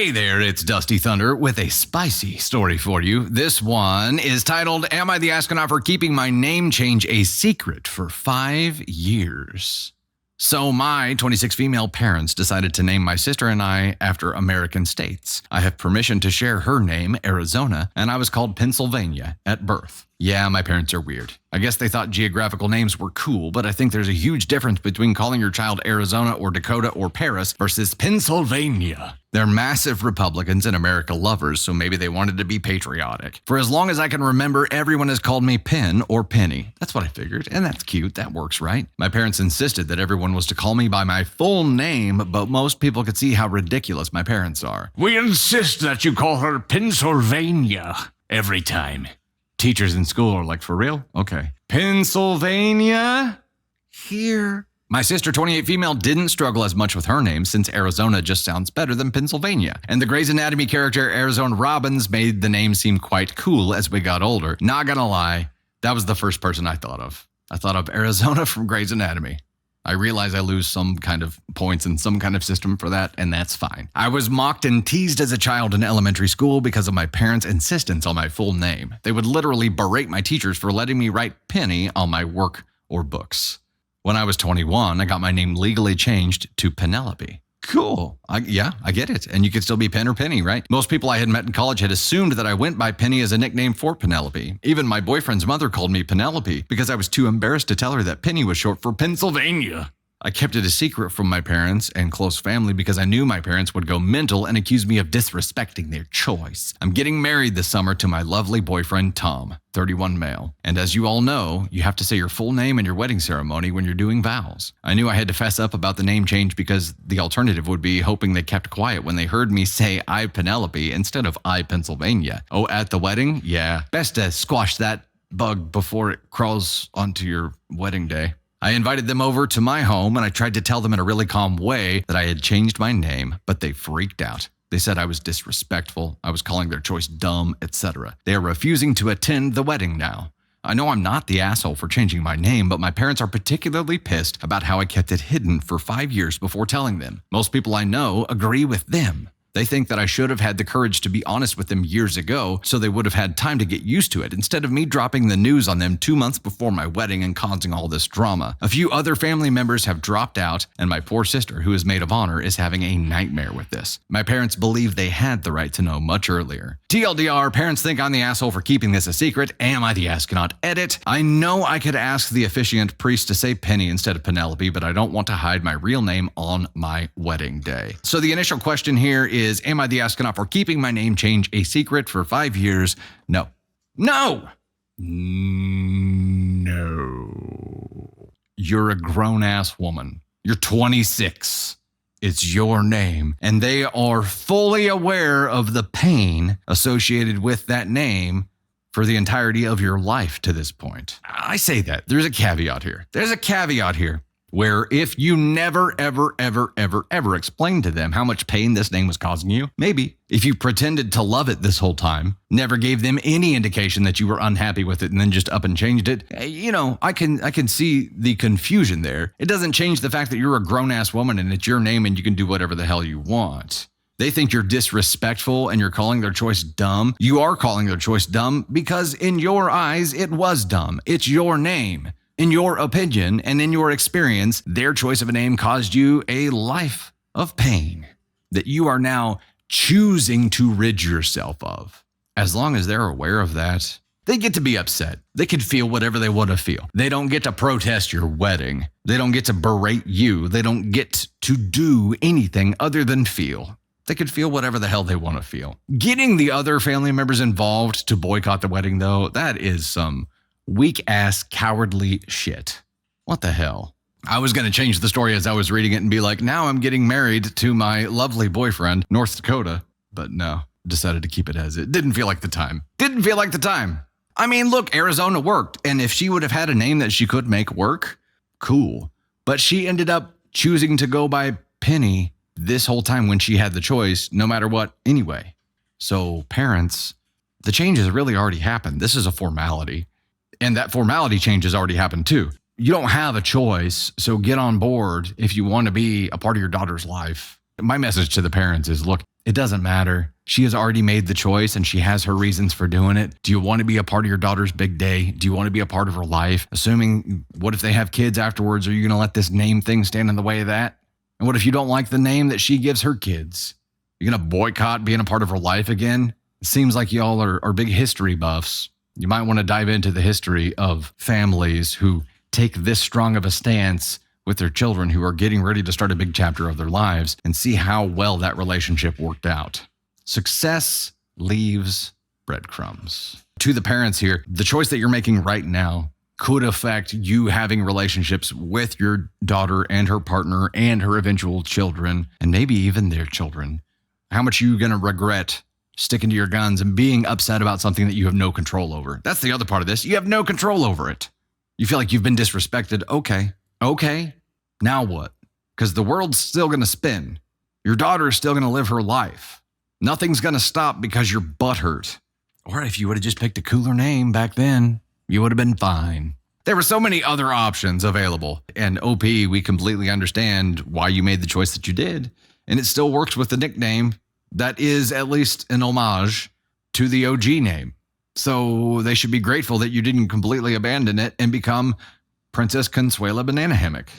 Hey there, it's Dusty Thunder with a spicy story for you. This one is titled, Am I the Astronaut for Keeping My Name Change a Secret for 5 Years? So my 26 female parents decided to name my sister and I after American states. I have permission to share her name, Arizona, and I was called Pennsylvania at birth. Yeah, my parents are weird. I guess they thought geographical names were cool, but I think there's a huge difference between calling your child Arizona or Dakota or Paris versus Pennsylvania. They're massive Republicans and America lovers, so maybe they wanted to be patriotic. For as long as I can remember, everyone has called me Penn or Penny. That's what I figured, and that's cute. That works, right? My parents insisted that everyone was to call me by my full name, but most people could see how ridiculous my parents are. We insist that you call her Pennsylvania every time. Teachers in school are like, for real? Okay. Pennsylvania? Here. My sister, 28 female, didn't struggle as much with her name since Arizona just sounds better than Pennsylvania. And the Grey's Anatomy character Arizona Robbins made the name seem quite cool as we got older. Not gonna lie, that was the first person I thought of. I thought of Arizona from Grey's Anatomy. I realize I lose some kind of points in some kind of system for that, and that's fine. I was mocked and teased as a child in elementary school because of my parents' insistence on my full name. They would literally berate my teachers for letting me write Penny on my work or books. When I was 21, I got my name legally changed to Penelope. Cool. I get it. And you could still be Penn or Penny, right? Most people I had met in college had assumed that I went by Penny as a nickname for Penelope. Even my boyfriend's mother called me Penelope because I was too embarrassed to tell her that Penny was short for Pennsylvania. I kept it a secret from my parents and close family because I knew my parents would go mental and accuse me of disrespecting their choice. I'm getting married this summer to my lovely boyfriend, Tom, 31 male. And as you all know, you have to say your full name in your wedding ceremony when you're doing vows. I knew I had to fess up about the name change because the alternative would be hoping they kept quiet when they heard me say I Penelope instead of I Pennsylvania. Oh, at the wedding? Yeah. Best to squash that bug before it crawls onto your wedding day. I invited them over to my home and I tried to tell them in a really calm way that I had changed my name, but they freaked out. They said I was disrespectful, I was calling their choice dumb, etc. They are refusing to attend the wedding now. I know I'm not the asshole for changing my name, but my parents are particularly pissed about how I kept it hidden for 5 years before telling them. Most people I know agree with them. They think that I should have had the courage to be honest with them years ago so they would have had time to get used to it instead of me dropping the news on them 2 months before my wedding and causing all this drama. A few other family members have dropped out, and my poor sister, who is maid of honor, is having a nightmare with this. My parents believe they had the right to know much earlier. TLDR, parents think I'm the asshole for keeping this a secret. Am I the astronaut? Edit. I know I could ask the officiant priest to say Penny instead of Penelope, but I don't want to hide my real name on my wedding day. So the initial question here is, am I the astronaut for keeping my name change a secret for 5 years? No. No! No. You're a grown-ass woman. You're 26. It's your name. And they are fully aware of the pain associated with that name for the entirety of your life to this point. I say that. There's a caveat here. Where if you never, ever explained to them how much pain this name was causing you, maybe if you pretended to love it this whole time, never gave them any indication that you were unhappy with it and then just up and changed it, I can see the confusion there. It doesn't change the fact that you're a grown-ass woman and it's your name and you can do whatever the hell you want. They think you're disrespectful and you're calling their choice dumb. You are calling their choice dumb because in your eyes, it was dumb. It's your name. In your opinion and in your experience, their choice of a name caused you a life of pain that you are now choosing to rid yourself of. As long as they're aware of that, they get to be upset. They can feel whatever they want to feel. They don't get to protest your wedding. They don't get to berate you. They don't get to do anything other than feel. They could feel whatever the hell they want to feel. Getting the other family members involved to boycott the wedding, though, that is some weak-ass, cowardly shit. What the hell? I was going to change the story as I was reading it and be like, now I'm getting married to my lovely boyfriend, North Dakota. But no, decided to keep it as it. Didn't feel like the time. I mean, look, Arizona worked. And if she would have had a name that she could make work, cool. But she ended up choosing to go by Penny this whole time when she had the choice, no matter what, anyway. So parents, the change has really already happened. This is a formality. And that formality change has already happened too. You don't have a choice, so get on board if you want to be a part of your daughter's life. My message to the parents is, look, It doesn't matter. She has already made the choice and she has her reasons for doing it. Do you want to be a part of your daughter's big day? Do you want to be a part of her life? Assuming, what if they have kids afterwards? Are you going to let this name thing stand in the way of that? And what if you don't like the name that she gives her kids? You're going to boycott being a part of her life again? It seems like y'all are big history buffs. You might want to dive into the history of families who take this strong of a stance with their children who are getting ready to start a big chapter of their lives and see how well that relationship worked out. Success leaves breadcrumbs. To the parents here, the choice that you're making right now could affect you having relationships with your daughter and her partner and her eventual children, and maybe even their children. How much are you going to regret sticking to your guns and being upset about something that you have no control over? That's the other part of this. You have no control over it. You feel like you've been disrespected. Okay. Now what? Because the world's still going to spin. Your daughter is still going to live her life. Nothing's going to stop because you're butthurt. Or if you would have just picked a cooler name back then, you would have been fine. There were so many other options available. And OP, we completely understand why you made the choice that you did. And it still works with the nickname that is at least an homage to the OG name. So they should be grateful that you didn't completely abandon it and become Princess Consuela Banana Hammock.